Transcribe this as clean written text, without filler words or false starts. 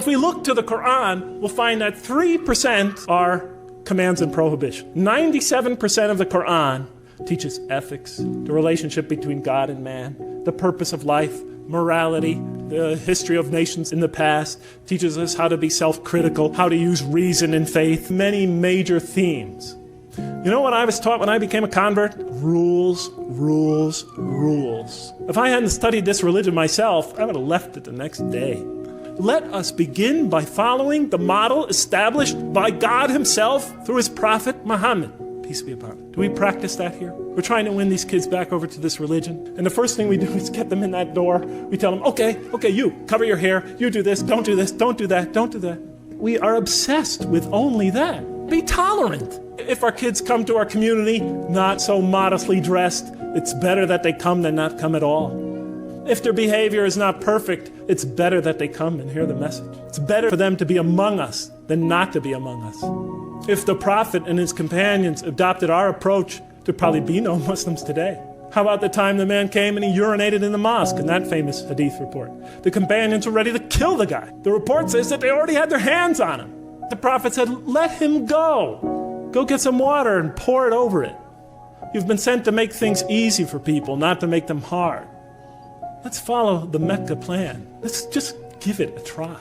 If we look to the Quran, we'll find that 3% are commands and prohibitions. 97% of the Quran teaches ethics, the relationship between God and man, the purpose of life, morality, the history of nations in the past, teaches us how to be self-critical, how to use reason and faith, many major themes. You know what I was taught when I became a convert? Rules, rules, rules. If I hadn't studied this religion myself, I would have left it the next day. Let us begin by following the model established by God himself through his prophet Muhammad. Peace be upon him. Do we practice that here? We're trying to win these kids back over to this religion. And the first thing we do is get them in that door. We tell them, okay, you cover your hair. You do this, don't do that, don't do that. We are obsessed with only that. Be tolerant. If our kids come to our community not so modestly dressed, it's better that they come than not come at all. If their behavior is not perfect, it's better that they come and hear the message. It's better for them to be among us than not to be among us. If the Prophet and his companions adopted our approach, there'd probably be no Muslims today. How about the time the man came and he urinated in the mosque in that famous hadith report? The companions were ready to kill the guy. The report says that they already had their hands on him. The Prophet said, let him go. Go get some water and pour it over it. You've been sent to make things easy for people, not to make them hard. Let's follow the Mecca plan. Let's just give it a try.